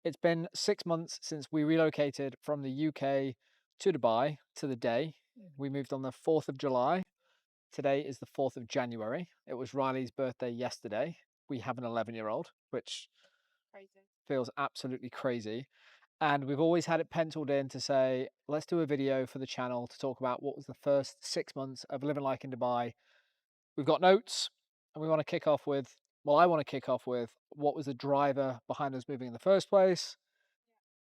It's been 6 months since we relocated from the UK to Dubai to the day. We moved on the 4th of July. Today is the 4th of January. It was Riley's birthday yesterday. We have an 11-year-old, which Crazy. feels absolutely crazy. And we've always had it penciled in to say, let's do a video for the channel to talk about what was the first 6 months of living like in Dubai. We've got notes and we want to kick off with, well, I want to kick off with what was the driver behind us moving in the first place?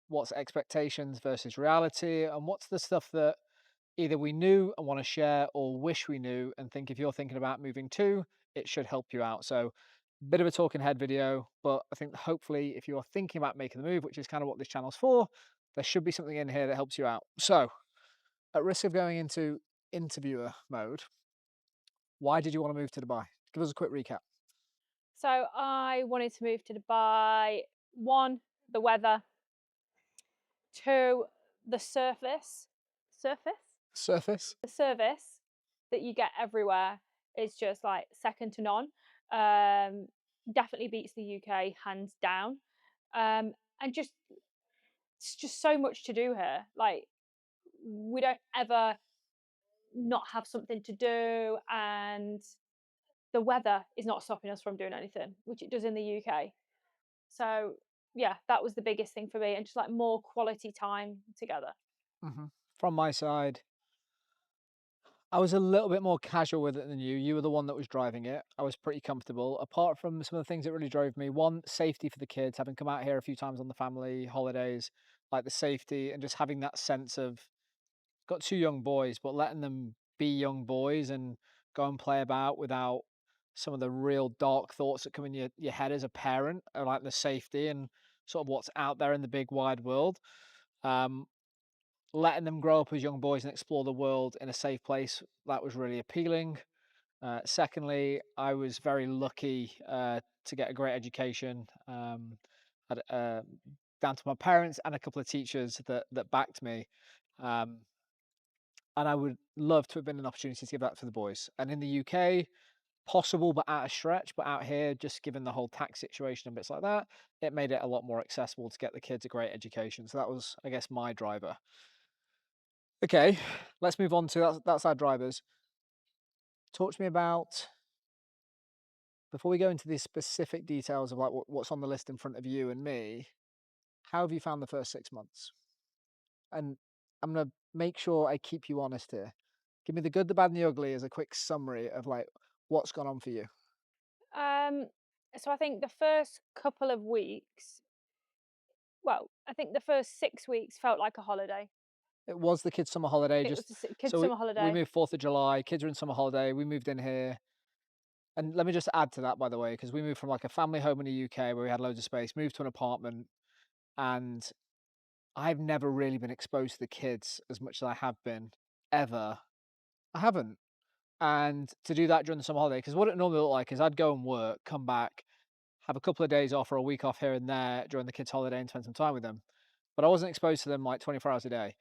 What's expectations versus reality? And what's the stuff that either we knew and want to share or wish we knew and think if you're thinking about moving too, it should help you out. So, bit of a talking head video, but I think hopefully if you're thinking about making the move, which is kind of what this channel's for, there should be something in here that helps you out. So, at risk of going into interviewer mode, why did you want to move to Dubai? Give us a quick recap. So I wanted to move to Dubai. One, the weather. Two, the surface, Surface. the service that you get everywhere is just like second to none. Um, Definitely beats the UK hands down. And just it's just so much to do here. Like we don't ever not have something to do, and the weather is not stopping us from doing anything, which it does in the UK. So yeah, that was the biggest thing for me, and just like more quality time together. From my side, I was a little bit more casual with it than you. You were the one that was driving it. I was pretty comfortable. Apart from some of the things that really drove me, one, safety for the kids, having come out here a few times on the family holidays, like the safety and just having that sense of got two young boys, but letting them be young boys and go and play about without some of the real dark thoughts that come in your head as a parent, like the safety and sort of what's out there in the big wide world. Um, Letting them grow up as young boys and explore the world in a safe place, that was really appealing. Secondly, I was very lucky to get a great education. Had, down to my parents and a couple of teachers that backed me. Um, and I would love to have been an opportunity to give that to the boys. And in the UK, possible but out of stretch, but out here, just given the whole tax situation and bits like that, it made it a lot more accessible to get the kids a great education. So that was, I guess, my driver. Okay, let's move on to that's our drivers. Talk to me about before we go into the specific details of like what's on the list in front of you and me. How have you found the first 6 months? And I'm gonna make sure I keep you honest here. Give me the good, the bad, and the ugly as a quick summary of like what's gone on for you. Um, so I think the first couple of weeks, well, I think the first 6 weeks felt like a holiday. It was the kids' summer holiday. It was Just a kids' so summer we holiday. moved 4th of July. Kids are in summer holiday. We moved in here. And let me just add to that, by the way, because we moved from like a family home in the UK where we had loads of space, moved to an apartment, and I've never really been exposed to the kids as much as I have been ever. I haven't. And to do that during the summer holiday, because what it normally looked like is I'd go and work, come back, have a couple of days off or a week off here and there during the kids' holiday and spend some time with them. But I wasn't exposed to them like 24 hours a day.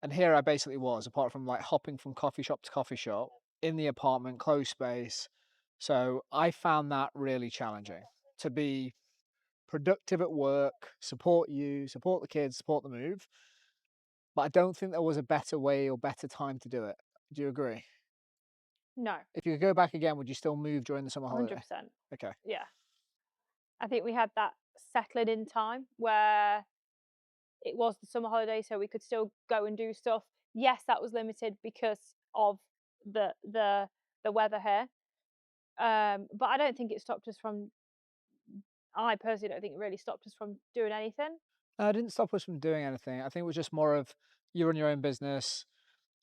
And here I basically was, apart from like hopping from coffee shop to coffee shop in the apartment, closed space. So I found that really challenging to be productive at work, support you, support the kids, support the move. But I don't think there was a better way or better time to do it. Do you agree? No, If you could go back again, would you still move during the summer holiday? 100%. Okay. Yeah. I think we had that settling in time where it was the summer holiday, so we could still go and do stuff. Yes, that was limited because of the weather here. But I don't think it stopped us from. I personally don't think it really stopped us from doing anything. It didn't stop us from doing anything. I think it was just more of you run your own business.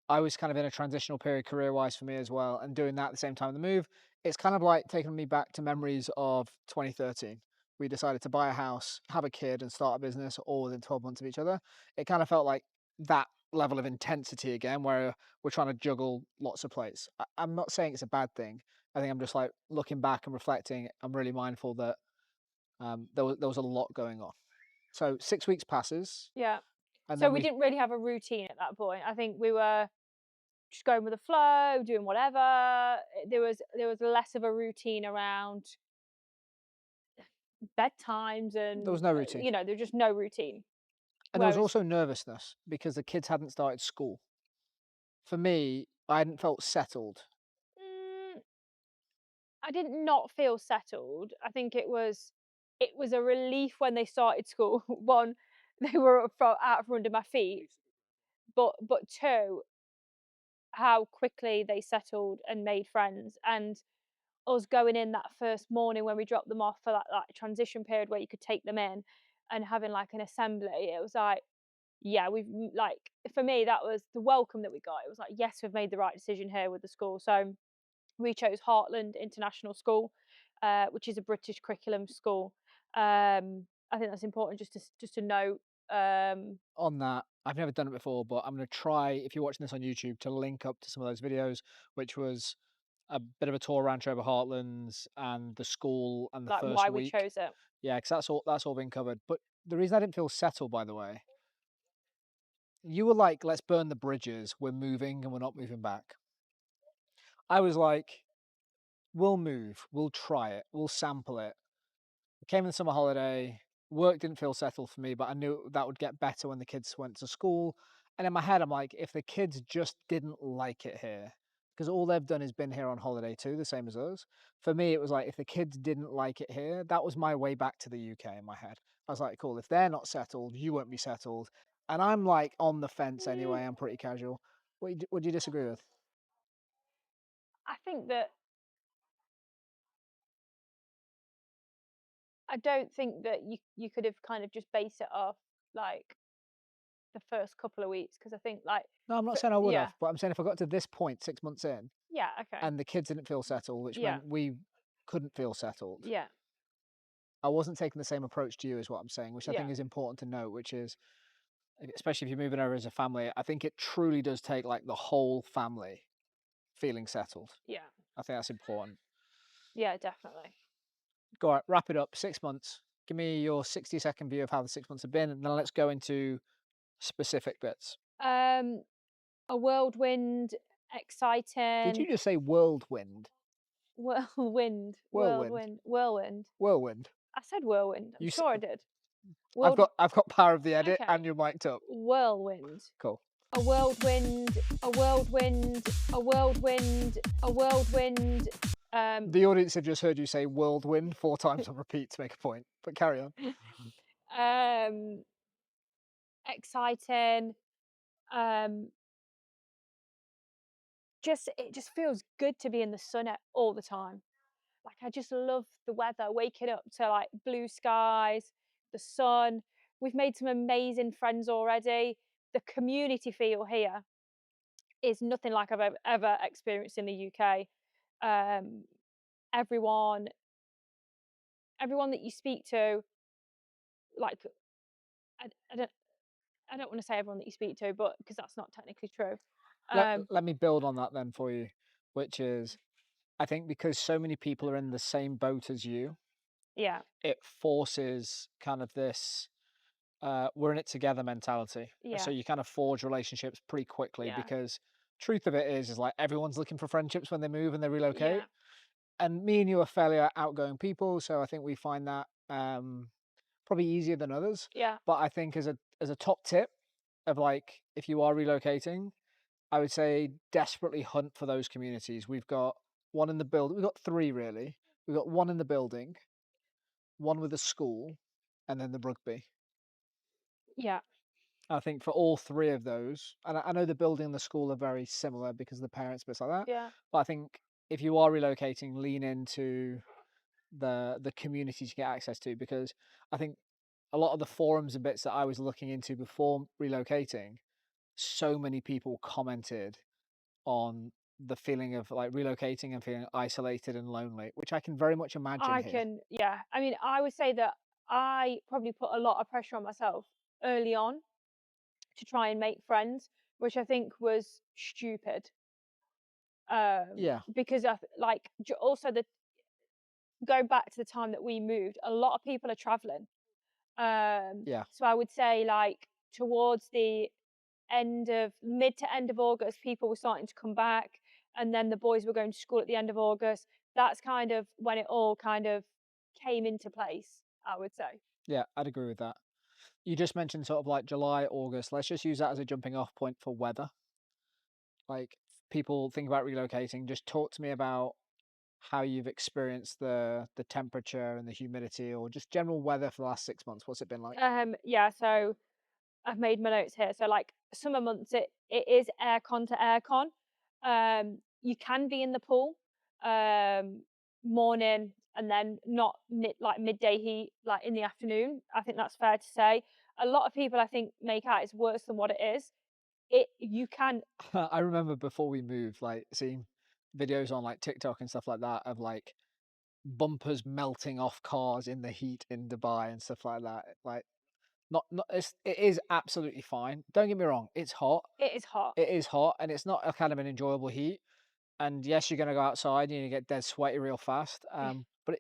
I was kind of in a transitional period career wise for me as well. And doing that at the same time of the move, it's kind of like taking me back to memories of 2013. We decided to buy a house, have a kid, and start a business all within 12 months of each other. It kind of felt like that level of intensity again, where we're trying to juggle lots of plates. I'm not saying it's a bad thing. I think I'm just like looking back and reflecting. I'm really mindful that there was a lot going on. So 6 weeks passes, Yeah. and So then we we didn't really have a routine at that point. I think we were just going with the flow, doing whatever. There was less of a routine around bedtimes There was and, no routine. there's just no routine. And there was Whereas also nervousness because the kids hadn't started school. For me, I hadn't felt settled. mm, I did not feel settled. I think it was a relief when they started school. One, they were out from under my feet, but two, how quickly they settled and made friends. And us going in that first morning when we dropped them off for that transition period where you could take them in and having like an assembly, it was like, yeah, like for me that was the welcome that we got. It was like, yes, we've made the right decision here with the school. So we chose Heartland International School, which is a British curriculum school. I think that's important just to note. On that, I've never done it before, but I'm gonna try, if you're watching this on YouTube, to link up to some of those videos, which was a bit of a tour around Trevor Hartlands and the school and the Like first why we week. chose it. Yeah, because that's all been covered. But the reason I didn't feel settled, by the way, you were like, "Let's burn the bridges. We're moving and we're not moving back." I was like, "We'll move. We'll try it. We'll sample it." I came in the summer holiday. Work didn't feel settled for me, but I knew that would get better when the kids went to school. And in my head, I'm like, if the kids just didn't like it here, because all they've done is been here on holiday too, the same as us. For me, it was like, if the kids didn't like it here, that was my way back to the UK in my head. I was like, cool, if they're not settled, you won't be settled. And I'm like on the fence Mm, anyway. I'm pretty casual. What do you disagree with? I think that I don't think that you could have kind of just base it off like the first couple of weeks because I think like No, I'm not for, saying I would yeah, have, but I'm saying if I got to this point 6 months in, yeah, okay, and the kids didn't feel settled, which yeah, meant we couldn't feel settled. yeah, I wasn't taking the same approach to you, is what I'm saying, which I yeah, think is important to note, which is, especially if you're moving over as a family, I think it truly does take like the whole family feeling settled. yeah, I think that's important. yeah, definitely. Go on, wrap it up. 6 months. Give me your 60-second view of how the 6 months have been, and then let's go into specific bits. Um, a whirlwind, Did exciting, you just say whirlwind? Whirlwind. whirlwind. Whirlwind. I said whirlwind. I'm You. sure I did. I've World. got power of the edit, Okay. and you're mic'd up. Whirlwind. Cool. A whirlwind. A whirlwind. A whirlwind. A whirlwind. The audience have just heard you say whirlwind 4 times on repeat to make a point, but carry on. um, exciting. Um, it just feels good to be in the sun all the time. Like I just love the weather, waking up to like blue skies, the sun. We've made some amazing friends already. The community feel here is nothing like I've ever experienced in the UK. Um, everyone, everyone that you speak to, like I, I don't, I don't want to say everyone that you speak to, but because that's not technically true. Let Um, let me build on that then for you, which is, I think because so many people are in the same boat as you, yeah, it forces kind of this we're in it together mentality. So yeah, you kind of forge relationships pretty quickly yeah, because truth of it is like everyone's looking for friendships when they move and they relocate. yeah, And me and you are fairly outgoing people, so I think we find that probably easier than others. yeah, But I think as a top tip of like if you are relocating, I would say desperately hunt for those communities. We've got one in the build. We've got three really. We've got one in the building, one with the school, and then the rugby. yeah, I think for all three of those, and I know the building and the school are very similar because of the parents, bits like that. yeah. But I think if you are relocating, lean into the communities you get access to because I think a lot of the forums and bits that I was looking into before relocating, so many people commented on the feeling of like relocating and feeling isolated and lonely, which I can very much imagine I here. can, yeah. I mean, I would say that I probably put a lot of pressure on myself early on to try and make friends, which I think was stupid. Yeah, Because like also the going back to the time that we moved, a lot of people are traveling. yeah. So I would say like towards the end of mid to end of August, people were starting to come back, and then the boys were going to school at the end of August. That's kind of when it all kind of came into place. I would say. Yeah, I'd agree with that. You just mentioned sort of like July, August. Let's just use that as a jumping off point for weather. Like people think about relocating. Just talk to me about how you've experienced the temperature and the humidity, or just general weather for the last 6 months. What's it been like? Yeah, so I've made my notes here. So like summer months, it is aircon to aircon. You can be in the pool, um, morning and then not midday heat, like in the afternoon. I think that's fair to say. A lot of people I think make out it's worse than what it is. It you can I remember before we moved, like seeing videos on like TikTok and stuff like that of like bumpers melting off cars in the heat in Dubai and stuff like that. Like not it is absolutely fine. Don't get me wrong, it's hot. it is hot. It is hot and it's not a kind of an enjoyable heat. And yes, you're gonna go outside and you're gonna get dead sweaty real fast. But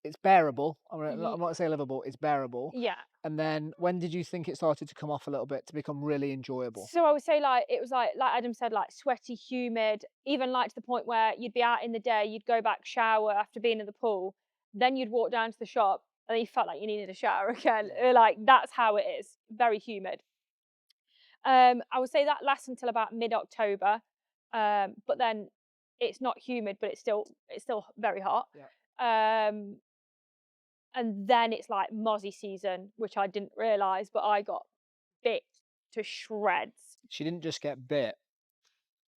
it's bearable. I'm Ye- not gonna say livable, it's bearable. yeah. And then when did you think it started to come off a little bit to become really enjoyable? So I would say like it was like Adam said, like sweaty, humid, even like to the point where you'd be out in the day, you'd go back shower after being in the pool, then you'd walk down to the shop and you felt like you needed a shower again. Yeah. Like that's how it is. Very humid. I would say that lasts until about mid-October. But then it's not humid, but it's still very hot. Yeah. Um, and then it's like mozzie season, which I didn't realise, but I got bit to shreds. She didn't just get bit.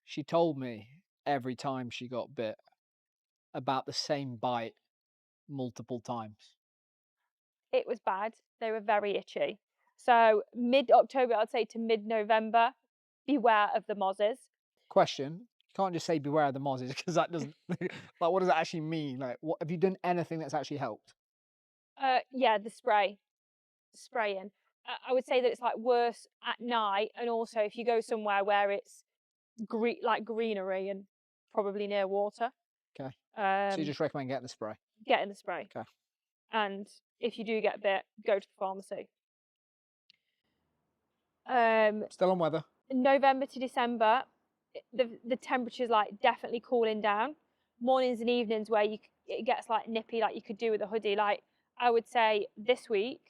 She told me every time she got bit about the same bite multiple times. It was bad. They were very itchy. So mid-October, I'd say to mid-November, beware of the mozzies. Question: you can't just say beware of the mozzies because that doesn't like what does that actually mean? Like, what have you done anything that's actually helped? Yeah, the spraying. I would say that it's like worse at night, and also if you go somewhere where it's like greenery and probably near water, Okay, so you um, just recommend getting the spray. get in the spray. Okay, And if you do get bit, go to the pharmacy. Um, still on weather. November to December, the temperature's like definitely cooling down. Mornings and evenings where it gets like nippy, like you could do with a hoodie. Like I would say this week,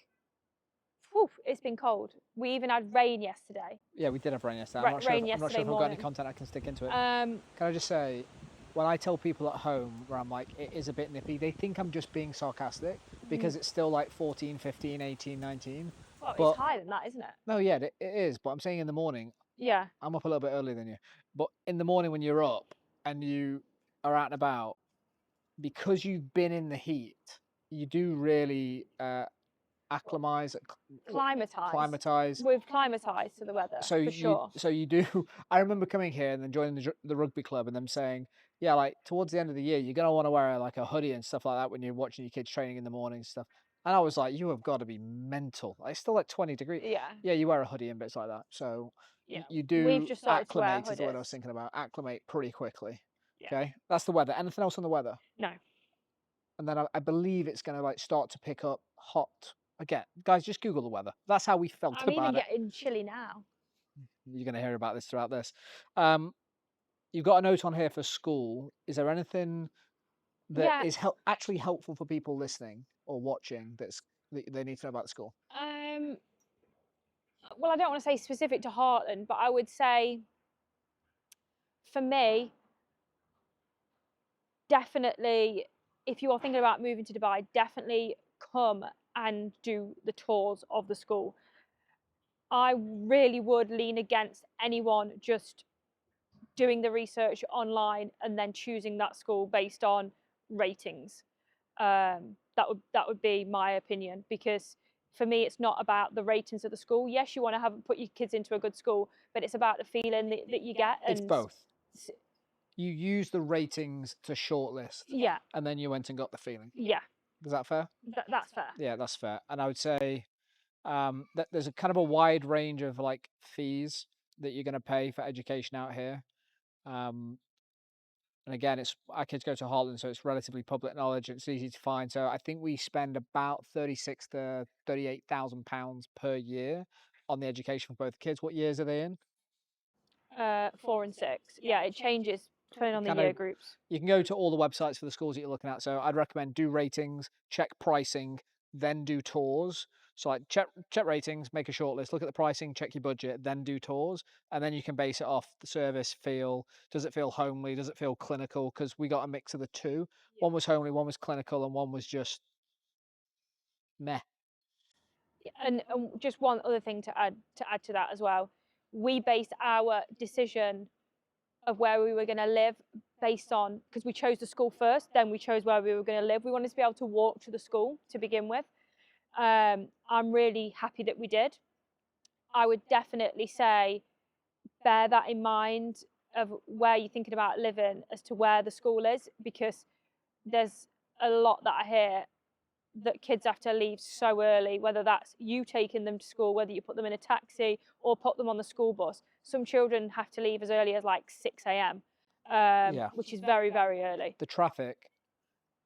whew, it's been cold. We even had rain yesterday. Yeah, we did have rain yesterday. Rain I'm not sure yesterday if I've got any morning. content I can stick into it. Um, Can I just say, when I tell people at home where I'm like, it is a bit nippy, they think I'm just being sarcastic because it's still like 14, 15, 18, 19. well, But it's higher than that, isn't it? no, yeah, it is. But I'm saying in the morning, Yeah, I'm up a little bit earlier than you. But in the morning when you're up and you are out and about, because you've been in the heat, you do really acclimatize, climatize. We've climatized to the weather for sure. So you do. I remember coming here and then joining the rugby club and them saying, yeah, like towards the end of the year, you're gonna want to wear like a hoodie and stuff like that when you're watching your kids training in the morning and stuff. And I was like, you have got to be mental. Like, it's still like 20 degrees. Yeah, Yeah, you wear a hoodie and bits like that. So yeah. you We've do just started to wear acclimate is the word I was hoodies. thinking about. Acclimate pretty quickly. Yeah. Okay, that's the weather. Anything else on the weather? No, And then I believe it's going to like start to pick up hot again. Guys, just Google the weather. That's how we felt I'm even about it. getting chilly now. You're going to hear about this throughout this. Um, you've got a note on here for school. Is there anything that Yeah. is actually helpful for people listening or watching that they need to know about the school? Well, I don't want to say specific to Heartland, but I would say for me, definitely, if you are thinking about moving to Dubai, definitely come and do the tours of the school. I really would lean against anyone just doing the research online and then choosing that school based on ratings. That would be my opinion, because for me it's not about the ratings of the school. Yes, you want to have put your kids into a good school, but it's about the feeling that you get. It's And both. You use the ratings to shortlist, yeah, and then you went and got the feeling. yeah, Is that fair? that's fair. Yeah, that's fair. And I would say that there's a kind of a wide range of like fees that you're going to pay for education out here. Um, and again, it's our kids go to Holland, so it's relatively public knowledge. It's easy to find. So I think we spend about 36 to 38,000 pounds per year on the education for both kids. What years are they in? 4 and 6. Yeah, it changes depending on the Kind year of, groups. you can go to all the websites for the schools that you're looking at. So I'd recommend do ratings, check pricing, then do tours. So like check ratings, make a shortlist, look at the pricing, check your budget, then do tours, and then you can base it off the service feel. Does it feel homely? Does it feel clinical? Because we got a mix of the two. One was homely, one was clinical, and one was just meh. And just one other thing to add to that as well, we based our decision of where we were going to live based on, because we chose the school first, then we chose where we were going to live. We wanted to be able to walk to the school to begin with. I'm really happy that we did. I would definitely say bear that in mind of where you're thinking about living as to where the school is, because there's a lot that I hear that kids have to leave so early, whether that's you taking them to school, whether you put them in a taxi or put them on the school bus. Some children have to leave as early as like 6 a.m., Yeah. which is very, very early. The traffic,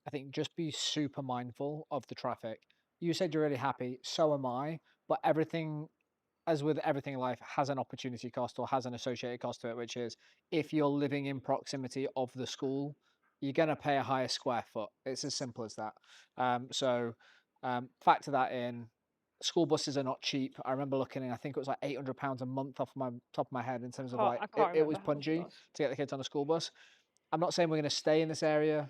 I think just be super mindful of the traffic. You said you're really happy, so am I, but everything, as with everything in life, has an opportunity cost or has an associated cost to it, which is if you're living in proximity of the school, you're going to pay a higher square foot. It's as simple as that. Factor that in. School buses are not cheap. I remember looking in, I think it was like £800 a month off my top of my head in terms of like, I it, can't it was remember how much it punchy was. to get the kids on a school bus. I'm not saying we're going to stay in this area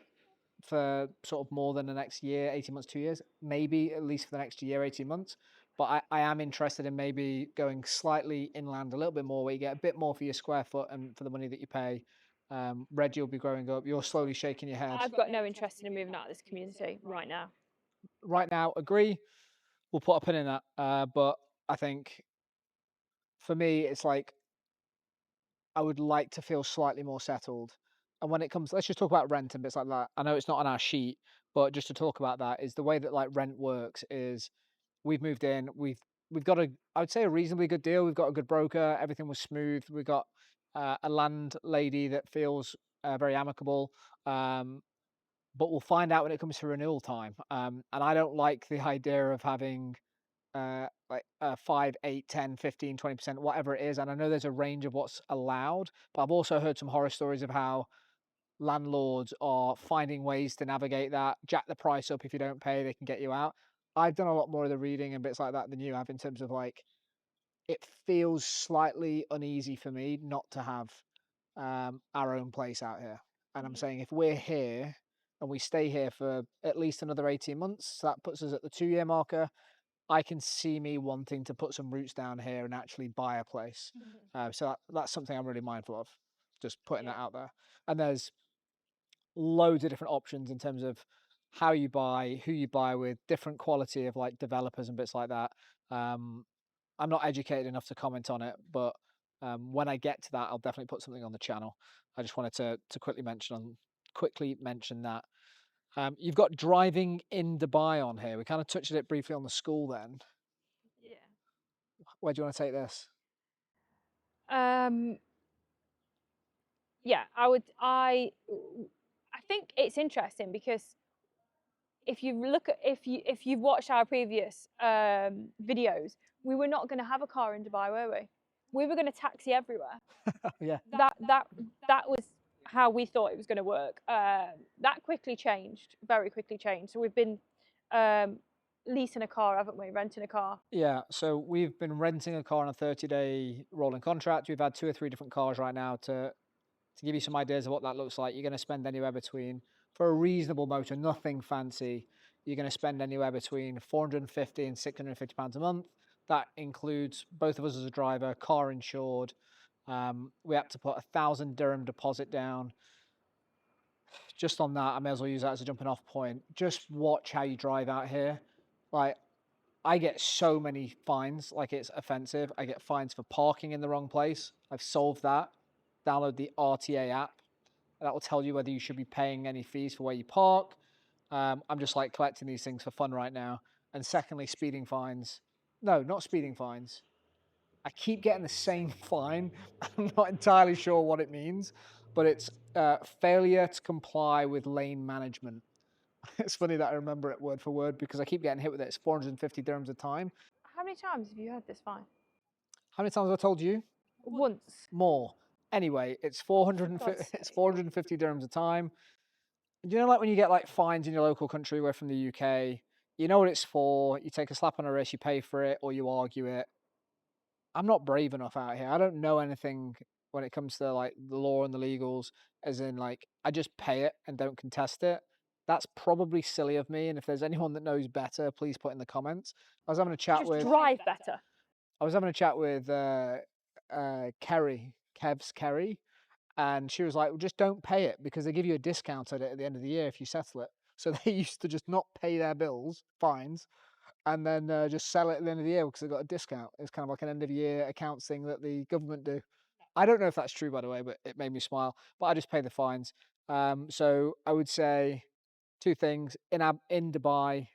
for sort of more than the next year, 18 months, 2 years, maybe at least for the next year, 18 months. But I am interested in maybe going slightly inland a little bit more, where you get a bit more for your square foot and for the money that you pay. Reggie will be growing up. You're slowly shaking your head. I've got no interest in moving out of this community right now. Right now, agree. We'll put a pin in that. But I think for me, it's like I would like to feel slightly more settled. And when it comes, let's just talk about rent and bits like that. I know it's not on our sheet, but just to talk about that is the way that like rent works is we've moved in, we've got I would say a reasonably good deal. We've got a good broker, everything was smooth. We got a landlady that feels very amicable. Um, but we'll find out when it comes to renewal time. And I don't like the idea of having like 5, 8, 10, 15, 20%, whatever it is. And I know there's a range of what's allowed, but I've also heard some horror stories of how landlords are finding ways to navigate that, jack the price up. If you don't pay, they can get you out. I've done a lot more of the reading and bits like that than you have in terms of like, it feels slightly uneasy for me not to have our own place out here. And I'm saying if we're here and we stay here for at least another 18 months, so that puts us at the 2 year marker. I can see me wanting to put some roots down here and actually buy a place. That's something I'm really mindful of, just putting that out there. And there's loads of different options in terms of how you buy, who you buy with, different quality of like developers and bits like that. I'm not educated enough to comment on it, but when I get to that, I'll definitely put something on the channel. I just wanted to quickly mention that. You've got driving in Dubai on here. We kind of touched it briefly on the school then. Yeah. Where do you want to take this? Um, yeah, I think it's interesting because if you look at if you've watched our previous videos, we were not going to have a car in Dubai, were we? We were going to taxi everywhere. Yeah. That was how we thought it was going to work. That quickly changed, very quickly changed. So we've been leasing a car, haven't we? Renting a car. Yeah, so we've been renting a car on a 30-day rolling contract. We've had 2 or 3 different cars right now to give you some ideas of what that looks like. You're going to spend anywhere between, for a reasonable motor, nothing fancy, you're going to spend anywhere between 450 and 650 pounds a month. That includes both of us as a driver, car insured. We have to put 1,000 dirham deposit down. Just on that, I may as well use that as a jumping off point. Just watch how you drive out here. Like, I get so many fines, like it's offensive. I get fines for parking in the wrong place. I've solved that. Download the RTA app. That will tell you whether you should be paying any fees for where you park. I'm just like collecting these things for fun right now. And secondly, speeding fines. No, not speeding fines. I keep getting the same fine. I'm not entirely sure what it means, but it's failure to comply with lane management. It's funny that I remember it word for word because I keep getting hit with it. It's 450 dirhams a time. How many times have you had this fine? How many times have I told you? Once. More. Anyway, it's For God's 450, it's sake. 450 dirhams a time. Do you know, like when you get like fines in your local country, we're from the UK, You know what it's for. You take a slap on the wrist, you pay for it, or you argue it. I'm not brave enough out here. I don't know anything when it comes to like the law and the legals, as in like I just pay it and don't contest it. That's probably silly of me. And if there's anyone that knows better, please put in the comments. I was having a chat Just with drive better. I was having a chat with Kerry, Kev's Kerry, and she was like, well, just don't pay it because they give you a discount at it at the end of the year if you settle it. So they used to just not pay their bills, fines, and then just sell it at the end of the year because they got a discount. It's kind of like an end of year accounts thing that the government do. I don't know if that's true, by the way, but it made me smile. But I just pay the fines. So I would say two things in Dubai.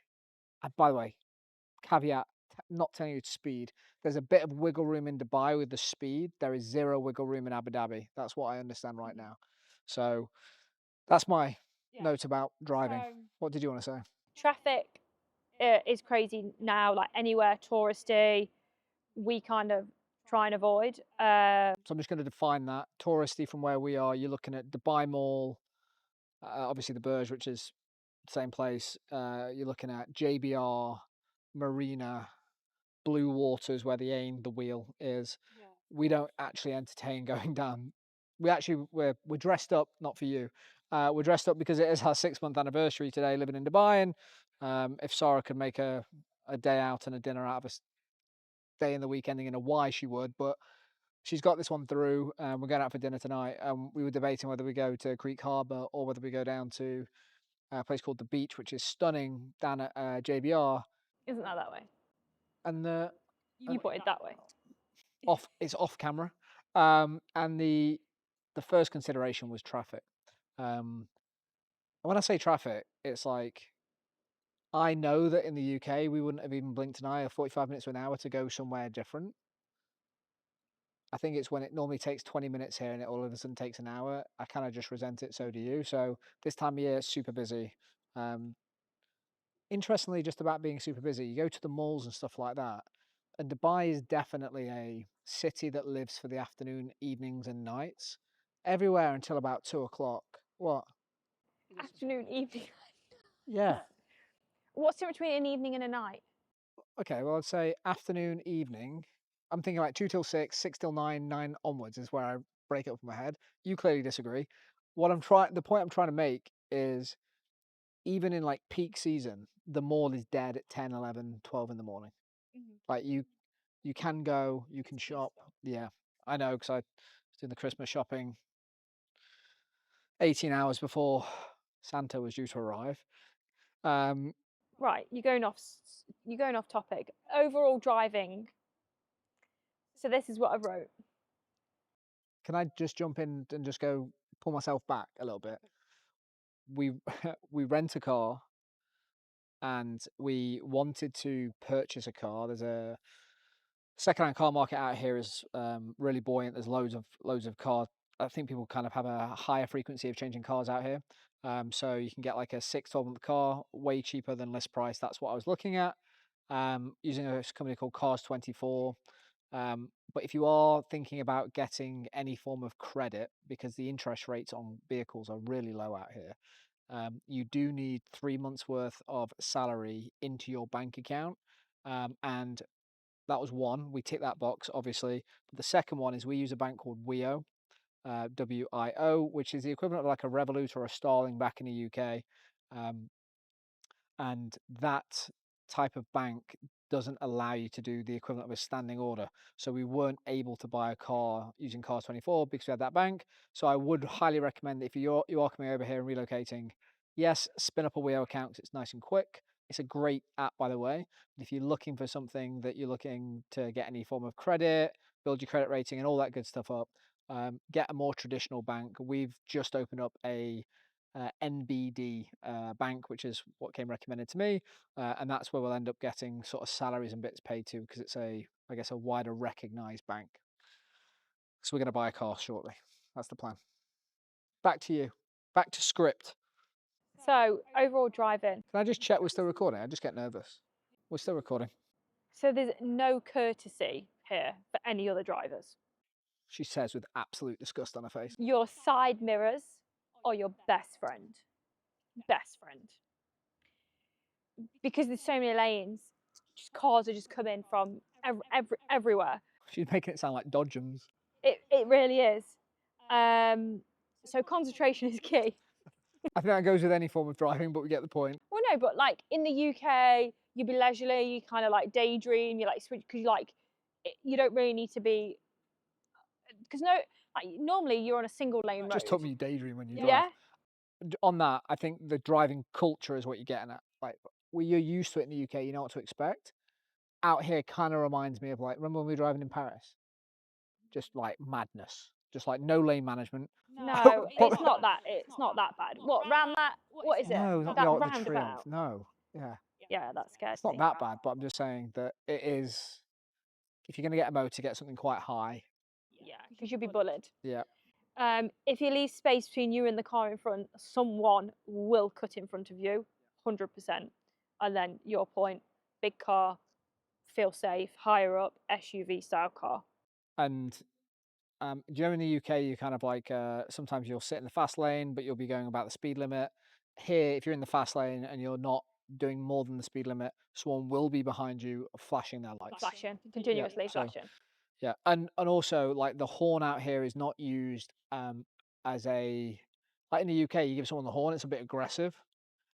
By the way, caveat: not telling you to speed. There's a bit of wiggle room in Dubai with the speed. There is zero wiggle room in Abu Dhabi. That's what I understand right now. So that's my note about driving. So What did you want to say? traffic is crazy now. Like anywhere touristy, we kind of try and avoid. So I'm just going to define that. Touristy from where we are, you're looking at Dubai Mall, obviously the Burj, which is the same place. You're looking at JBR, Marina, Blue Waters, where the aim, the wheel is. We don't actually entertain going down. We're dressed up, not for you. We're dressed up because it is our 6-month anniversary today, living in Dubai. And if Sarah could make a day out and a dinner out of a day in the week ending in a Y, she would. But she's got this one through. We're going out for dinner tonight. We were debating whether we go to Creek Harbour or whether we go down to a place called the Beach, which is stunning down at JBR. Isn't that way? And the You put it that way. it's off camera. And the first consideration was traffic. When I say traffic, it's like I know that in the UK we wouldn't have even blinked an eye or 45 minutes to an hour to go somewhere different. I think it's when it normally takes 20 minutes here and it all of a sudden takes an hour. I kind of just resent it. So do you. So this time of year, it's super busy. Interestingly, just about being super busy, you go to the malls and stuff like that. And Dubai is definitely a city that lives for the afternoon, evenings, and nights. Everywhere until about 2 o'clock. What? Afternoon, evening. Yeah. What's the difference between an evening and a night? Okay, well, I'd say afternoon, evening. I'm thinking like 2 till 6, 6 till 9, 9 onwards is where I break it up in my head. You clearly disagree. The point I'm trying to make is even in like peak season, the mall is dead at 10, 11, 12 in the morning. Like you can go, you can shop. Yeah, I know because I was doing the Christmas shopping 18 hours before Santa was due to arrive. Right, you're going off topic. Overall driving. So this is what I wrote. Can I just jump in and just go pull myself back a little bit? We we rent a car and we wanted to purchase a car. There's a second-hand car market out here is really buoyant. There's loads of cars. I think people kind of have a higher frequency of changing cars out here. So you can get like a 12 month car way cheaper than list price. That's what I was looking at. Using a company called Cars24. But if you are thinking about getting any form of credit, because the interest rates on vehicles are really low out here, you do need 3 months worth of salary into your bank account. And that was one. We tick that box, obviously. But the second one is we use a bank called WIO, WIO, which is the equivalent of like a Revolut or a Starling back in the UK. Um, and that type of bank doesn't allow you to do the equivalent of a standing order. So we weren't able to buy a car using Cars24 because we had that bank. So I would highly recommend that if you are coming over here and relocating, yes, spin up a WIO account because it's nice and quick. It's a great app, by the way. But if you're looking for something that you're looking to get any form of credit, build your credit rating, and all that good stuff up, get a more traditional bank. We've just opened up a NBD bank, which is what came recommended to me, and that's where we'll end up getting sort of salaries and bits paid to because it's I guess, a wider recognised bank. So we're going to buy a car shortly. That's the plan. Back to you. Back to script. So overall driving. Can I just check we're still recording? I just get nervous. We're still recording. So there's no courtesy here for any other drivers. She says with absolute disgust on her face. Your side mirrors or your best friend. Best friend. because there's so many lanes, just cars are just coming from everywhere. She's making it sound like dodgems. It really is. Um, so concentration is key. I think that goes with any form of driving, but we get the point. Well, no, but like in the UK, you be leisurely, you kind of like daydream, you like switch because you like you don't really need to be because no, like normally you're on a single lane It road. just took me daydream when you drive. Yeah, On that, I think the driving culture is what you're getting at. Like, well, you're used to it in the UK, you know what to expect. Out here, kind of reminds me of like, remember when we were driving in Paris? Just like madness, just like no lane management. no, Probably, it's not that. It's not that bad. What round that? What is it? no, not the That Arc de Triomphe. roundabout? No, yeah, Yeah, that scared it's not me. that bad. But I'm just saying that it is. If you're going to get a motor, get something quite high. Yeah, because you'll be bullied. Yeah, If you leave space between you and the car in front, someone will cut in front of you, 100%. And then your point, big car, feel safe, higher up, SUV style car. and do you know in the UK you kind of like sometimes you'll sit in the fast lane, but you'll be going about the speed limit. Here, if you're in the fast lane and you're not doing more than the speed limit, someone will be behind you flashing their lights. Flashing, continuously so flashing. yeah, and also like the horn out here is not used as a like in the UK you give someone the horn, it's a bit aggressive.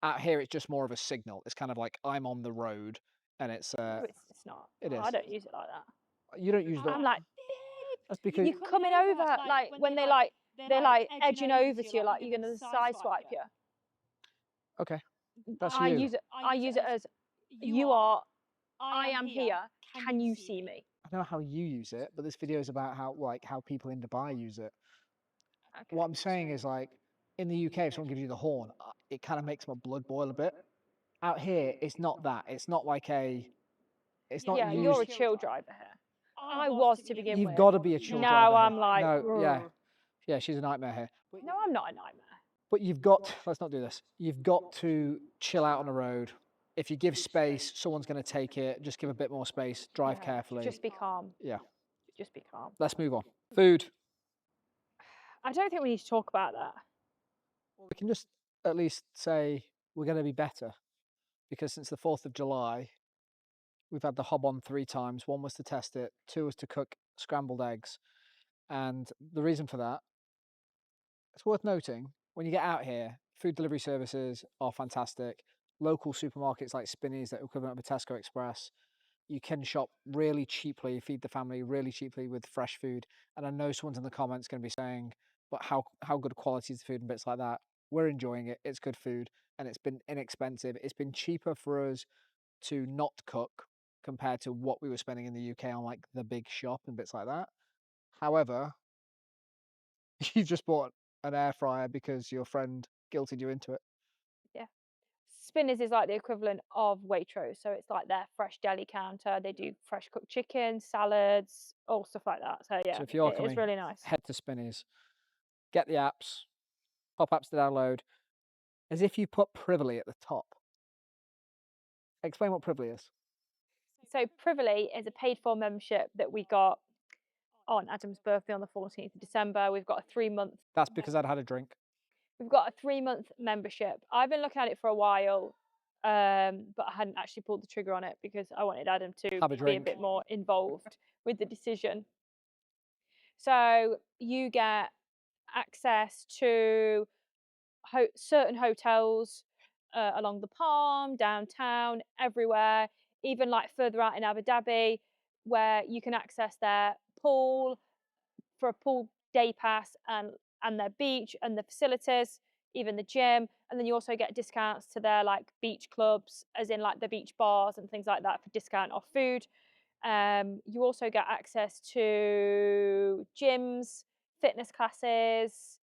Out here it's just more of a signal. It's kind of like I'm on the road, and it's No, it's not. it is. I don't use it like that. You don't use the. I'm like, That's because you're coming over, like when they're like edging over to you, like you're gonna sideswipe you. okay, that's I you. use it. I use it as you are. I am here. Can you see me? I know how you use it, but this video is about how people in Dubai use it. Okay. What I'm saying is like in the UK, if someone gives you the horn, it kind of makes my blood boil a bit. Out here, it's not that. It's not like a. It's not Yeah, used. you're a chill driver here. I was to begin You've with. got to be a chill driver. Now here. I'm like, no, yeah, "Rrr." yeah, she's a nightmare here. No, I'm not a nightmare. But you've got. Let's not do this. You've got to chill out on the road. If you give space, someone's going to take it. Just give a bit more space. Drive Yeah, carefully. Just be calm. Yeah. Just be calm. Let's move on. Food. I don't think we need to talk about that. We can just at least say we're going to be better because since the 4th of July, we've had the hob on 3 times. 1 was to test it, 2 was to cook scrambled eggs. And the reason for that, it's worth noting, when you get out here, food delivery services are fantastic. Local supermarkets like Spinneys, that equivalent of a Tesco Express, you can shop really cheaply, feed the family really cheaply with fresh food. And I know someone's in the comments going to be saying, but how good quality is the food and bits like that. We're enjoying it. It's good food and it's been inexpensive. It's been cheaper for us to not cook compared to what we were spending in the UK on like the big shop and bits like that. However, you just bought an air fryer because your friend guilted you into it. Yeah. Spinners is like the equivalent of Waitrose, so it's like their fresh deli counter. They do fresh cooked chicken, salads, all stuff like that. So yeah, So if you're it is coming, really nice. head to Spinneys, get the apps, pop apps to download, as if you put Privilee at the top. Explain what Privilee is. So Privilee is a paid-for membership that we got on Adam's birthday on the 14th of December. We've got a 3-month. That's because I'd had a drink. We've got a 3-month membership. I've been looking at it for a while, but I hadn't actually pulled the trigger on it because I wanted Adam to Have a be a drink. bit more involved with the decision. So you get access to certain hotels along the Palm, downtown, everywhere, even like further out in Abu Dhabi, where you can access their pool for a pool day pass and their beach and the facilities, even the gym. And then you also get discounts to their like beach clubs, as in like the beach bars and things like that for discount off food. You also get access to gyms, fitness classes,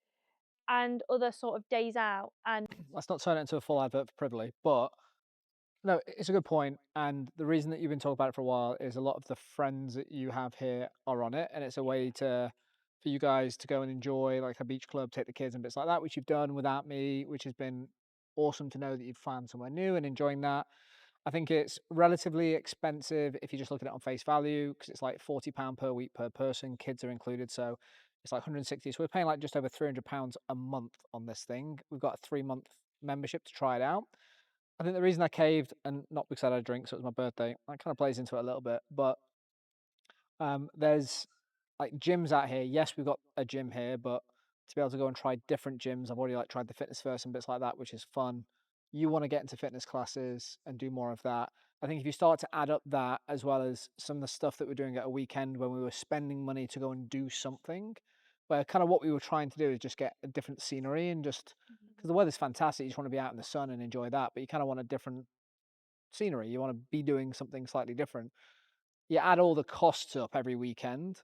and other sort of days out. And Let's not turn it into a full advert for Privilee, but no, it's a good point. And the reason that you've been talking about it for a while is a lot of the friends that you have here are on it, and it's a way to for you guys to go and enjoy like a beach club, take the kids and bits like that, which you've done without me, which has been awesome to know that you've found somewhere new and enjoying that. I think it's relatively expensive if you just look at it on face value because it's like £40 per week per person. Kids are included, so it's like 160. So we're paying like just over £300 a month on this thing. We've got a 3-month membership to try it out. I think the reason I caved, and not because I had a drink, so it was my birthday, that kind of plays into it a little bit. But there's like gyms out here. Yes, we've got a gym here, but to be able to go and try different gyms, I've already like tried the fitness first and bits like that, which is fun. You want to get into fitness classes and do more of that. I think if you start to add up that as well as some of the stuff that we're doing at a weekend when we were spending money to go and do something, where kind of what we were trying to do is just get a different scenery and just because the weather's fantastic, you just want to be out in the sun and enjoy that, but you kind of want a different scenery. You want to be doing something slightly different. You add all the costs up every weekend,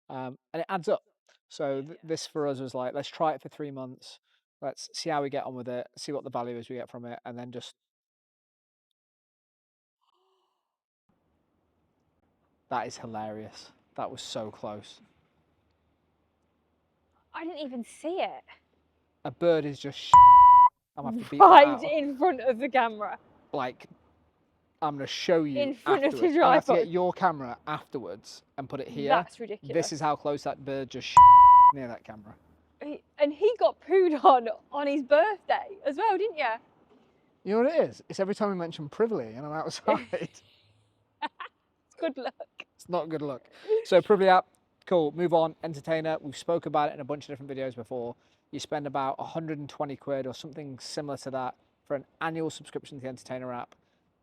and it adds up. So this for us was like, let's try it for 3 months. Let's see how we get on with it, see what the value is we get from it, and then just that is hilarious. That was so close. I didn't even see it. A bird is just. I'm gonna have to beat that Right out. in front of the camera. Like I'm gonna show you In front of the afterwards. I'm gonna have to tripod. get your camera afterwards and put it here. That's ridiculous. This is how close that bird just near that camera. And he got pooed on his birthday as well, didn't you? You know what it is? It's every time we mention Privilee and I'm outside. It's good luck. It's not good luck. So Privilee app, cool. Move on. Entertainer. We've spoke about it in a bunch of different videos before. You spend about 120 quid or something similar to that for an annual subscription to the Entertainer app.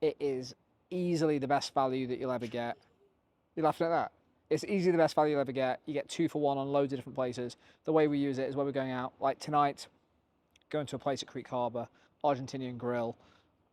It is easily the best value that you'll ever get. You're laughing at that? It's easily the best value you'll ever get. You get 2 for 1 on loads of different places. The way we use it is where we're going out. Like tonight, going to a place at Creek Harbour, Argentinian grill.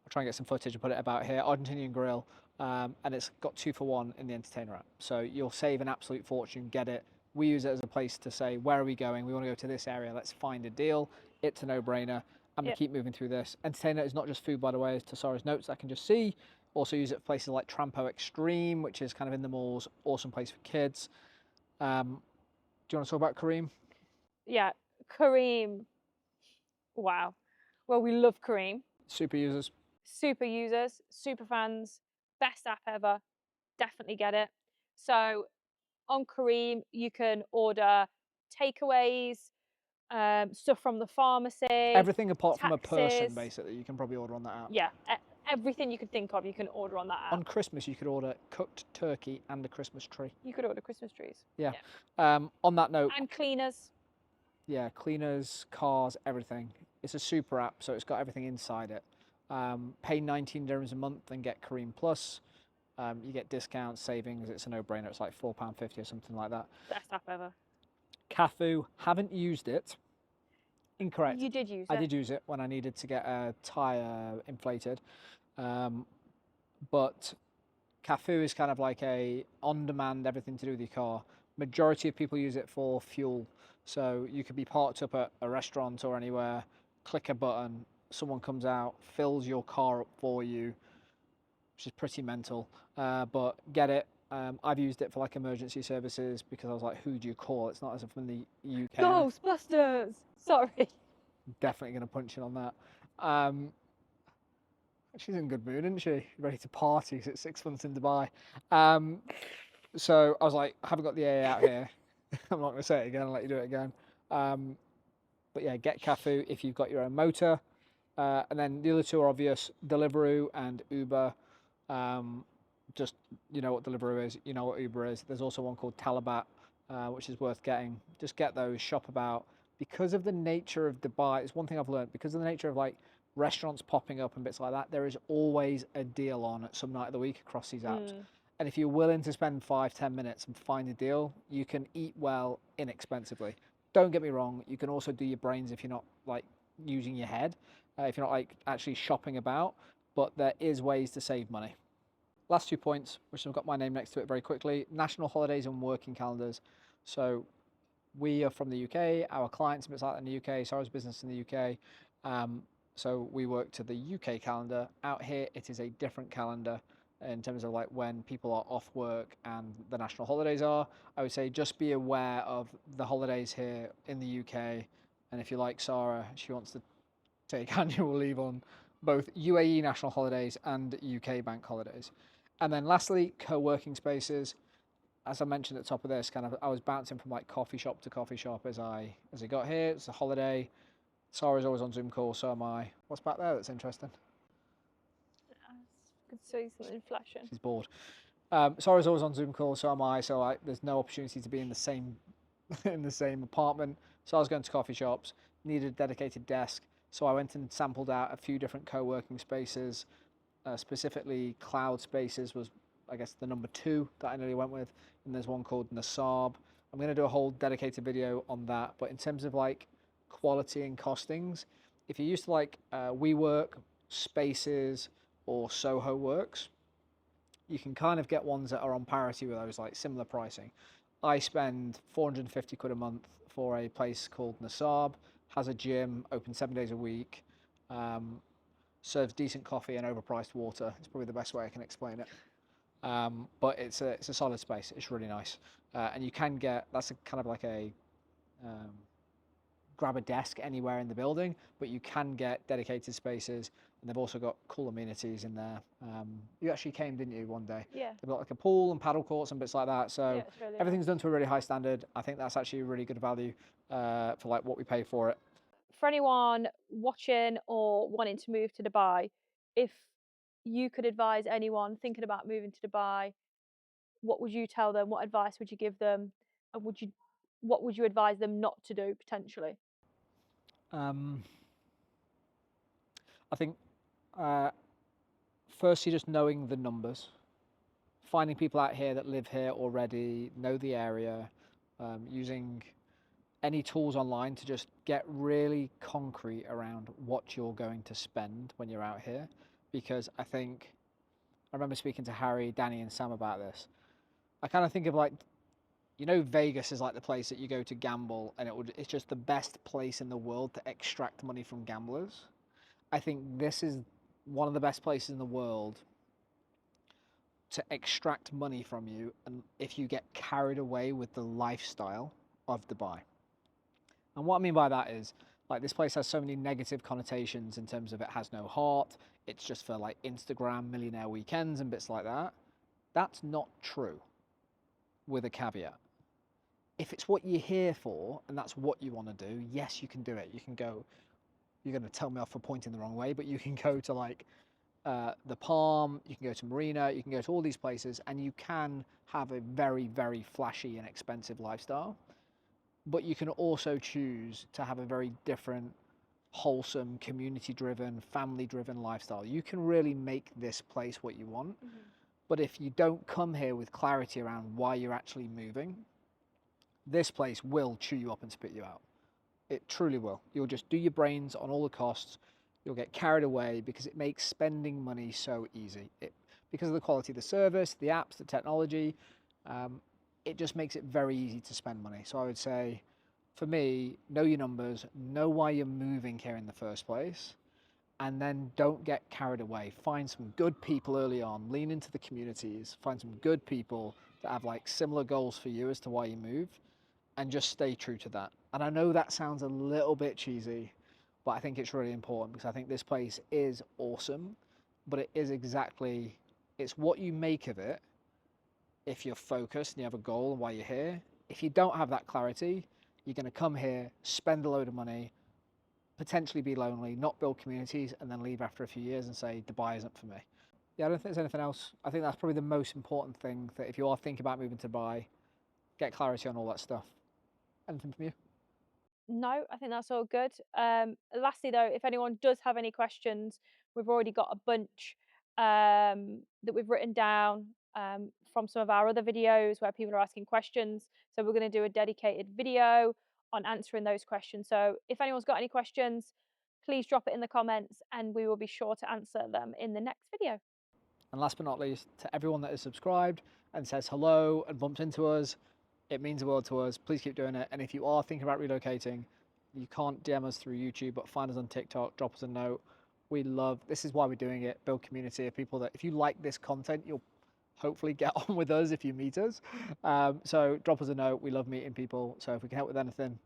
I'll try and get some footage and put it about here. Argentinian grill, and it's got 2 for 1 in the Entertainer app. So you'll save an absolute fortune, get it. We use it as a place to say, where are we going? We want to go to this area. Let's find a deal. It's a no-brainer. I'm going to keep moving through this. Entertainer is not just food, by the way, as to Sarah's notes I can just see. Also use it for places like Trampo Extreme, which is kind of in the malls. Awesome place for kids. Do you want to talk about Careem? Yeah, Careem. Wow. Well, we love Careem. Super users. Super users, super fans, best app ever. Definitely get it. So on Careem, you can order takeaways, stuff from the pharmacy. Everything apart from a person, taxis. basically, you can probably order on that app. Yeah, everything you could think of, you can order on that app. On Christmas, you could order cooked turkey and a Christmas tree. You could order Christmas trees. Yeah. On that note, And cleaners. yeah, cleaners, cars, everything. It's a super app, so it's got everything inside it. Pay 19 dirhams a month and get Careem Plus. You get discounts, savings. It's a no-brainer. It's like £4.50 or something like that. Best app ever. Cafu, haven't used it. Incorrect. You did use it. I did use it when I needed to get a tyre inflated. But Cafu is kind of like a on-demand, everything to do with your car. Majority of people use it for fuel. So you could be parked up at a restaurant or anywhere, click a button, someone comes out, fills your car up for you, which is pretty mental. But get it. I've used it for like emergency services because I was like, who do you call? It's not as if I'm in the UK. Ghostbusters! Sorry. Definitely going to punch in on that. She's in good mood, isn't she? Ready to party 'cause it's 6 months in Dubai. So I was like, I haven't got the AA out here. I'm not going to say it again. I'll let you do it again. But yeah, get Cafu if you've got your own motor. And then the other two are obvious, Deliveroo and Uber. Just, you know what Deliveroo is, you know what Uber is. There's also one called Talabat, which is worth getting. Just get those, shop about. Because of the nature of Dubai, it's one thing I've learned, because of the nature of like restaurants popping up and bits like that, there is always a deal on at some night of the week across these apps. And if you're willing to spend 5-10 minutes and find a deal, you can eat well inexpensively. Don't get me wrong, you can also do your brains if you're not like using your head, if you're not like actually shopping about, but there is ways to save money. Last 2 points, which have got my name next to it very quickly, national holidays and working calendars. So we are from the UK, our clients are bits like that in the UK, Sarah's business in the UK. So we work to the UK calendar. Out here, it is a different calendar in terms of like when people are off work and the national holidays are. I would say just be aware of the holidays here in the UK. And if you like Sarah, she wants to take annual leave on both UAE national holidays and UK bank holidays. And then lastly, co-working spaces. As I mentioned at the top of this, kind of I was bouncing from like coffee shop to coffee shop as I got here. It's a holiday. Sarah's always on Zoom calls, so am I. What's back there that's interesting? So he's something flashing. She's bored. So I was always on Zoom calls, so am I. So there's no opportunity to be in the same in the same apartment. So I was going to coffee shops, needed a dedicated desk. So I went and sampled out a few different co-working spaces. Specifically, cloud spaces was, I guess, the number two that I nearly went with. And there's one called Nasab. I'm going to do a whole dedicated video on that. But in terms of like quality and costings, if you're used to like WeWork, Spaces, or Soho Works, you can kind of get ones that are on parity with those, like similar pricing. I spend 450 quid a month for a place called Nasab, has a gym, open 7 days a week, um, serves decent coffee and overpriced water. It's probably the best way I can explain it. But it's a solid space. It's really nice, and you can get that's a kind of like a um, grab a desk anywhere in the building, but you can get dedicated spaces, and they've also got cool amenities in there. You actually came, didn't you, one day? Yeah. They've got like a pool and paddle courts and bits like that. Yeah, So it's really nice. everything's done to a really high standard. I think that's actually a really good value for like what we pay for it. For anyone watching or wanting to move to Dubai, if you could advise anyone thinking about moving to Dubai, what would you tell them? What advice would you give them? And what would you advise them not to do potentially? Um, I think uh, firstly, just knowing the numbers, finding people out here that live here already, know the area, using any tools online to just get really concrete around what you're going to spend when you're out here. Because I think, I remember speaking to Harry, Danny, and Sam about this. I kind of think of like, Vegas is like the place that you go to gamble, and it's just the best place in the world to extract money from gamblers. I think this is one of the best places in the world to extract money from you, and if you get carried away with the lifestyle of Dubai. And what I mean by that is, like, this place has so many negative connotations in terms of it has no heart, it's just for like Instagram millionaire weekends and bits like that. That's not true, with a caveat. If it's what you're here for and that's what you want to do, yes, you can do it. You can go, you're going to tell me off for pointing the wrong way, but you can go to like the Palm, you can go to Marina, you can go to all these places, and you can have a very, very flashy and expensive lifestyle. But you can also choose to have a very different, wholesome, community driven, family driven lifestyle. You can really make this place what you want. Mm-hmm. But if you don't come here with clarity around why you're actually moving, this place will chew you up and spit you out. It truly will. You'll just do your brains on all the costs. You'll get carried away because it makes spending money so easy. Because of the quality of the service, the apps, the technology, um, it just makes it very easy to spend money. So I would say, for me, know your numbers, know why you're moving here in the first place, and then don't get carried away. Find some good people early on, lean into the communities, find some good people that have like similar goals for you as to why you moved, and just stay true to that. And I know that sounds a little bit cheesy, but I think it's really important because I think this place is awesome, but it's what you make of it if you're focused and you have a goal and why you're here. If you don't have that clarity, you're going to come here, spend a load of money, potentially be lonely, not build communities, and then leave after a few years and say, Dubai isn't for me. Yeah, I don't think there's anything else. I think that's probably the most important thing, that if you are thinking about moving to Dubai, get clarity on all that stuff. Anything from you? No, I think that's all good. Lastly, though, if anyone does have any questions, we've already got a bunch that we've written down from some of our other videos where people are asking questions. So we're going to do a dedicated video on answering those questions. So if anyone's got any questions, please drop it in the comments and we will be sure to answer them in the next video. And last but not least, to everyone that is subscribed and says hello and bumps into us, it means the world to us. Please keep doing it. And if you are thinking about relocating, you can't DM us through YouTube, but find us on TikTok, drop us a note. This is why we're doing it, build community of people that, if you like this content, you'll hopefully get on with us if you meet us. So drop us a note. We love meeting people. So if we can help with anything,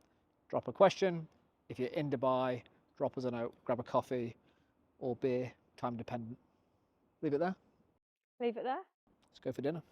drop a question. If you're in Dubai, drop us a note, grab a coffee or beer, time dependent. Leave it there. Leave it there. Let's go for dinner.